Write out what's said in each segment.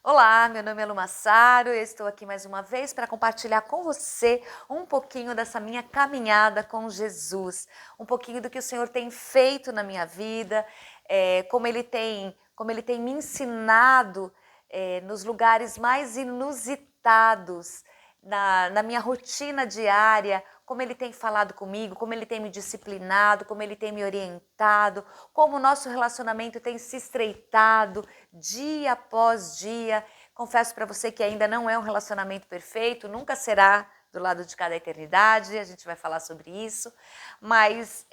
Olá, meu nome é Lu Massaro, eu estou aqui mais uma vez para compartilhar com você um pouquinho dessa minha caminhada com Jesus, um pouquinho do que o Senhor tem feito na minha vida, como Ele tem me ensinado nos lugares mais inusitados, na minha rotina diária, como Ele tem falado comigo, como Ele tem me disciplinado, como Ele tem me orientado, como o nosso relacionamento tem se estreitado dia após dia. Confesso para você que ainda não é um relacionamento perfeito, nunca será do lado de cada eternidade, a gente vai falar sobre isso, mas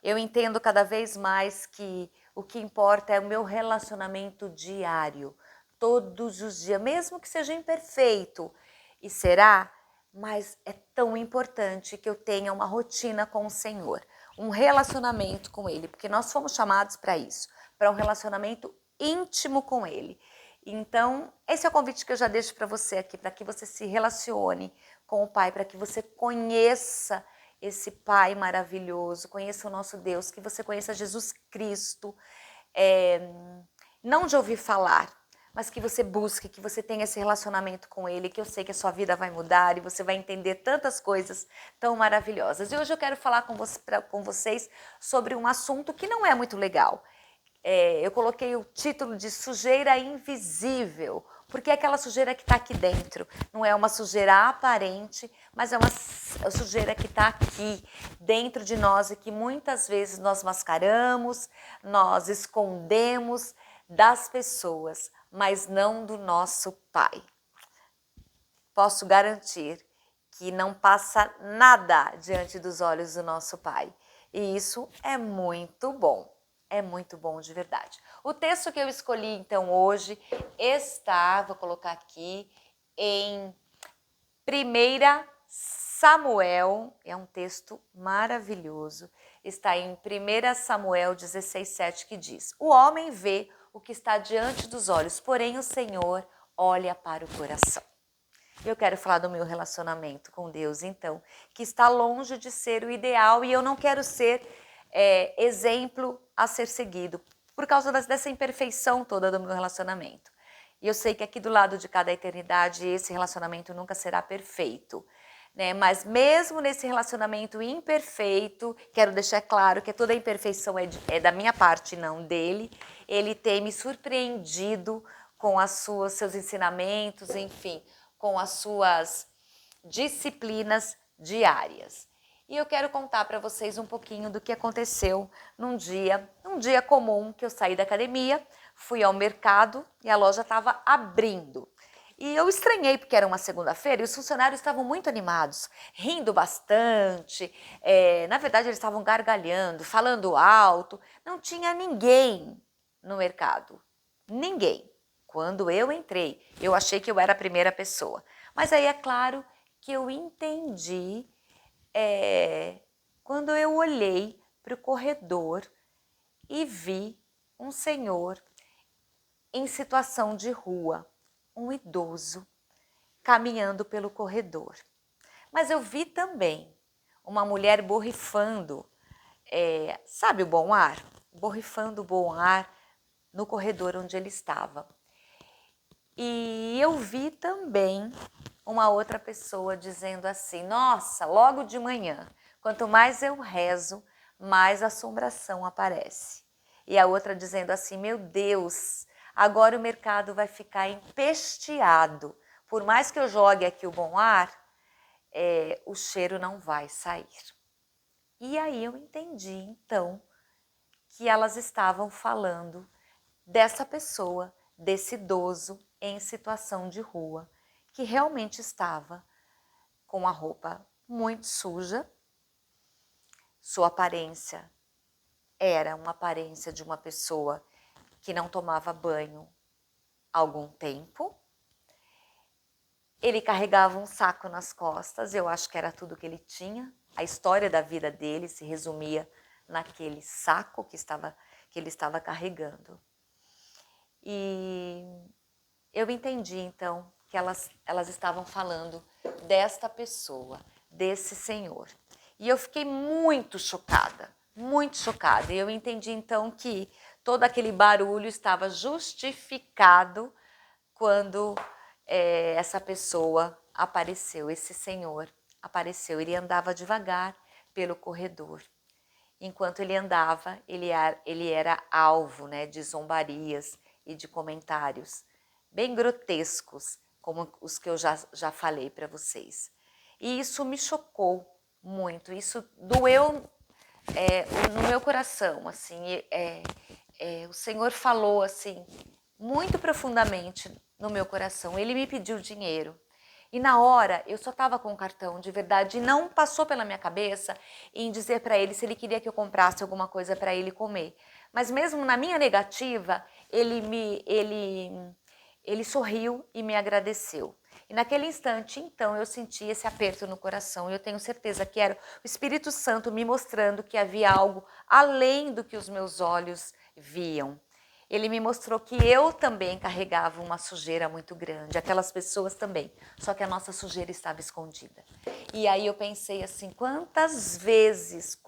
eu entendo cada vez mais que o que importa é o meu relacionamento diário, todos os dias, mesmo que seja imperfeito, e será, mas é tão importante que eu tenha uma rotina com o Senhor, um relacionamento com Ele, porque nós fomos chamados para isso, para um relacionamento íntimo com Ele. Então, esse é o convite que eu já deixo para você aqui, para que você se relacione com o Pai, para que você conheça esse Pai maravilhoso, conheça o nosso Deus, que você conheça Jesus Cristo, não de ouvir falar, mas que você busque, que você tenha esse relacionamento com Ele, que eu sei que a sua vida vai mudar e você vai entender tantas coisas tão maravilhosas. E hoje eu quero falar com vocês sobre um assunto que não é muito legal. Eu coloquei o título de sujeira invisível, porque é aquela sujeira que está aqui dentro. Não é uma sujeira aparente, mas é uma sujeira que está aqui dentro de nós e que muitas vezes nós mascaramos, nós escondemos das pessoas, mas não do nosso Pai. Posso garantir que não passa nada diante dos olhos do nosso Pai. E isso é muito bom. É muito bom de verdade. O texto que eu escolhi então hoje está, vou colocar aqui, em 1 Samuel, é um texto maravilhoso, está em 1 Samuel 16:7, que diz: o homem vê o que está diante dos olhos, porém o Senhor olha para o coração. Eu quero falar do meu relacionamento com Deus, então, que está longe de ser o ideal e eu não quero ser exemplo a ser seguido por causa dessa imperfeição toda do meu relacionamento. E eu sei que aqui do lado de cada eternidade esse relacionamento nunca será perfeito, né? Mas mesmo nesse relacionamento imperfeito, quero deixar claro que toda a imperfeição é da minha parte, não dele. Ele tem me surpreendido com seus ensinamentos, enfim, com as suas disciplinas diárias. E eu quero contar para vocês um pouquinho do que aconteceu num dia comum que eu saí da academia, fui ao mercado e a loja estava abrindo. E eu estranhei porque era uma segunda-feira e os funcionários estavam muito animados, rindo bastante. Na verdade, eles estavam gargalhando, falando alto. Não tinha ninguém no mercado. Ninguém. Quando eu entrei, eu achei que eu era a primeira pessoa. Mas aí é claro que eu entendi quando eu olhei para o corredor e vi um senhor em situação de rua, um idoso, caminhando pelo corredor. Mas eu vi também uma mulher borrifando, sabe o bom ar? Borrifando o bom ar no corredor onde ele estava. E eu vi também uma outra pessoa dizendo assim: nossa, logo de manhã, quanto mais eu rezo, mais assombração aparece. E a outra dizendo assim: meu Deus, agora o mercado vai ficar empesteado. Por mais que eu jogue aqui o bom ar, o cheiro não vai sair. E aí eu entendi então que elas estavam falando dessa pessoa, desse idoso em situação de rua, que realmente estava com a roupa muito suja. Sua aparência era uma aparência de uma pessoa que não tomava banho há algum tempo. Ele carregava um saco nas costas, eu acho que era tudo que ele tinha. A história da vida dele se resumia naquele saco que ele estava carregando. E eu entendi então que elas estavam falando desta pessoa, desse senhor. E eu fiquei muito chocada, muito chocada. E eu entendi então que todo aquele barulho estava justificado quando essa pessoa apareceu, esse senhor apareceu. Ele andava devagar pelo corredor. Enquanto ele andava, ele era alvo, né, de zombarias e de comentários bem grotescos, como os que eu já falei para vocês. E isso me chocou muito, isso doeu no meu coração, assim, o Senhor falou assim, muito profundamente no meu coração. Ele me pediu dinheiro. E na hora, eu só estava com o cartão de verdade e não passou pela minha cabeça em dizer para ele se ele queria que eu comprasse alguma coisa para ele comer. Mas mesmo na minha negativa, ele sorriu e me agradeceu. E naquele instante, então, eu senti esse aperto no coração. E eu tenho certeza que era o Espírito Santo me mostrando que havia algo além do que os meus olhos viam. Ele me mostrou que eu também carregava uma sujeira muito grande, aquelas pessoas também, só que a nossa sujeira estava escondida. E aí eu pensei assim, quantas vezes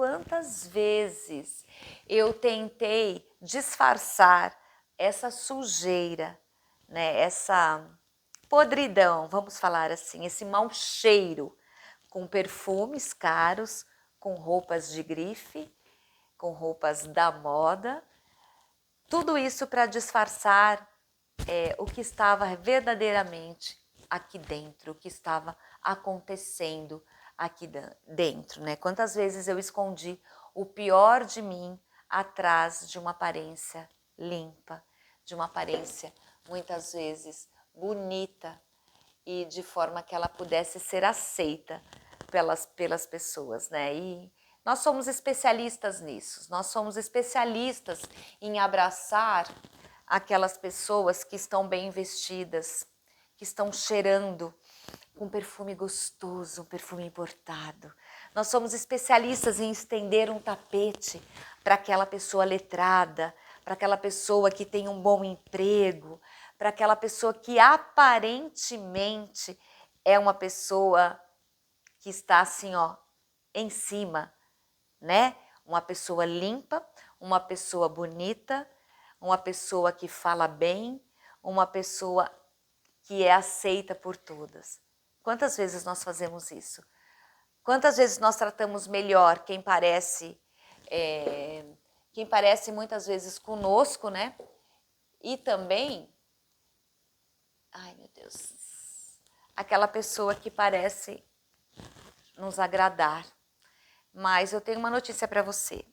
eu tentei disfarçar essa sujeira, né, essa podridão, vamos falar assim, esse mau cheiro, com perfumes caros, com roupas de grife, com roupas da moda, tudo isso para disfarçar o que estava verdadeiramente aqui dentro, o que estava acontecendo aqui dentro, né? Quantas vezes eu escondi o pior de mim atrás de uma aparência limpa, de uma aparência muitas vezes bonita e de forma que ela pudesse ser aceita pelas pessoas, né? E nós somos especialistas nisso, nós somos especialistas em abraçar aquelas pessoas que estão bem vestidas, que estão cheirando com perfume gostoso, um perfume importado. Nós somos especialistas em estender um tapete para aquela pessoa letrada, para aquela pessoa que tem um bom emprego, para aquela pessoa que aparentemente é uma pessoa que está assim, ó, em cima, né? Uma pessoa limpa, uma pessoa bonita, uma pessoa que fala bem, uma pessoa que é aceita por todas. Quantas vezes nós fazemos isso? Quantas vezes nós tratamos melhor quem parece muitas vezes conosco, né? E também, ai meu Deus, aquela pessoa que parece nos agradar. Mas eu tenho uma notícia para você.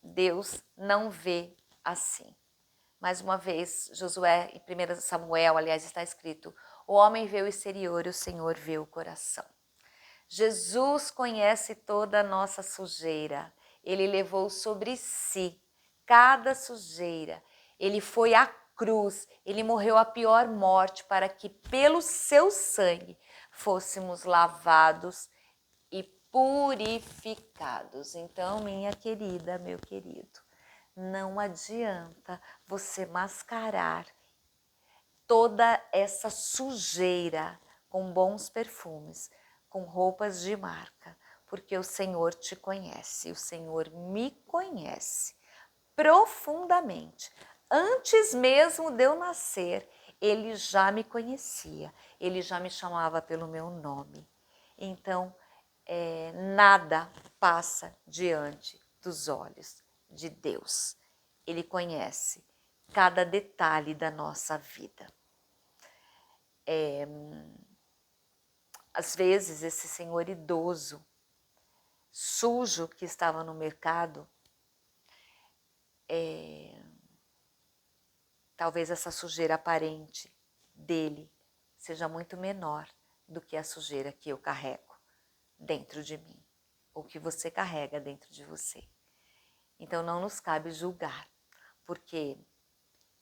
Deus não vê assim. Mais uma vez, Josué, em 1 Samuel, aliás, está escrito: o homem vê o exterior e o Senhor vê o coração. Jesus conhece toda a nossa sujeira. Ele levou sobre si cada sujeira. Ele foi à cruz, ele morreu a pior morte para que pelo seu sangue fôssemos lavados e purificados. Então, minha querida, meu querido, não adianta você mascarar toda essa sujeira com bons perfumes, com roupas de marca, porque o Senhor te conhece, o Senhor me conhece profundamente. Antes mesmo de eu nascer, Ele já me conhecia, Ele já me chamava pelo meu nome. Então, nada passa diante dos olhos de Deus. Ele conhece cada detalhe da nossa vida. Às vezes, esse senhor idoso, sujo que estava no mercado, talvez essa sujeira aparente dele seja muito menor do que a sujeira que eu carrego dentro de mim, ou que você carrega dentro de você. Então não nos cabe julgar, porque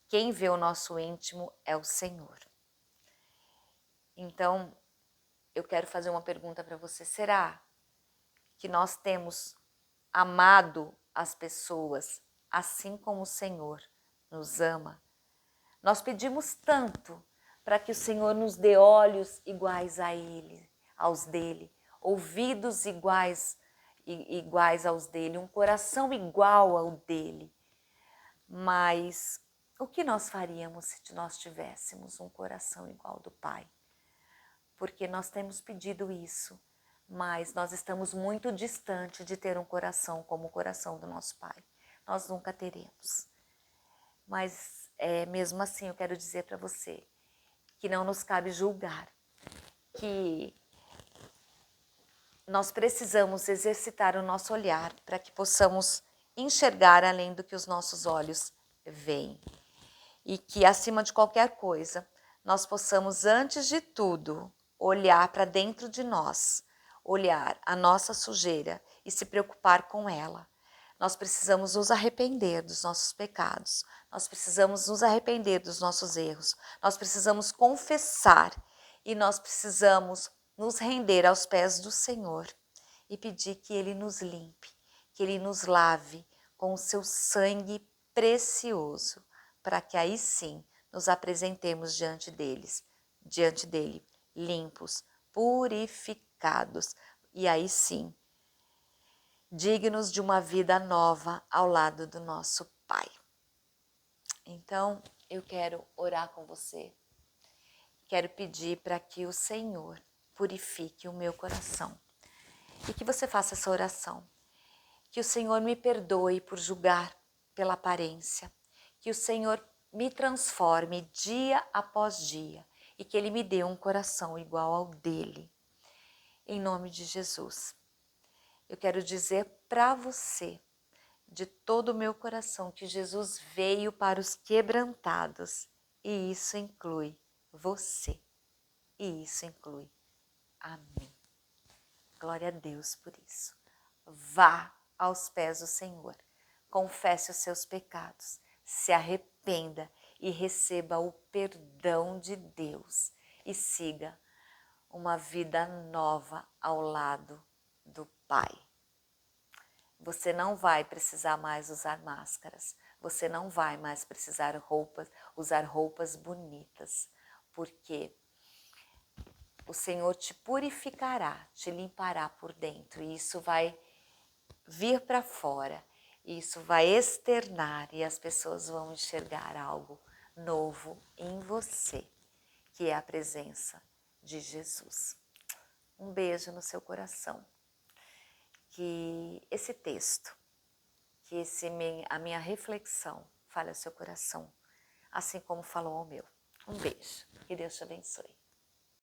quem vê o nosso íntimo é o Senhor. Então, eu quero fazer uma pergunta para você. Será que nós temos amado as pessoas assim como o Senhor nos ama? Nós pedimos tanto para que o Senhor nos dê olhos iguais a Ele, aos dele, ouvidos iguais aos dele, um coração igual ao dele. Mas O que nós faríamos se nós tivéssemos um coração igual ao do Pai? Porque nós temos pedido isso, mas nós estamos muito distante de ter um coração como o coração do nosso Pai. Nós nunca teremos. Mas mesmo assim eu quero dizer para você que não nos cabe julgar, que nós precisamos exercitar o nosso olhar para que possamos enxergar além do que os nossos olhos veem. E que, acima de qualquer coisa, nós possamos, antes de tudo, olhar para dentro de nós, olhar a nossa sujeira e se preocupar com ela. Nós precisamos nos arrepender dos nossos pecados, nós precisamos nos arrepender dos nossos erros, nós precisamos confessar e nós precisamos nos render aos pés do Senhor e pedir que Ele nos limpe, que Ele nos lave com o seu sangue precioso, para que aí sim nos apresentemos diante dele, limpos, purificados, e aí sim, dignos de uma vida nova ao lado do nosso Pai. Então, eu quero orar com você, quero pedir para que o Senhor purifique o meu coração e que você faça essa oração. Que o Senhor me perdoe por julgar pela aparência, que o Senhor me transforme dia após dia e que Ele me dê um coração igual ao dele. Em nome de Jesus, eu quero dizer para você, de todo o meu coração, que Jesus veio para os quebrantados e isso inclui você, e isso inclui a mim. Glória a Deus por isso. Vá aos pés do Senhor, confesse os seus pecados, se arrependa e receba o perdão de Deus e siga uma vida nova ao lado do Pai. Você não vai precisar mais usar máscaras, você não vai mais precisar usar roupas bonitas, porque o Senhor te purificará, te limpará por dentro e isso vai vir para fora, isso vai externar e as pessoas vão enxergar algo novo em você, que é a presença de Jesus. Um beijo no seu coração. Que esse texto, que a minha reflexão fale ao seu coração, assim como falou ao meu. Um beijo. Que Deus te abençoe.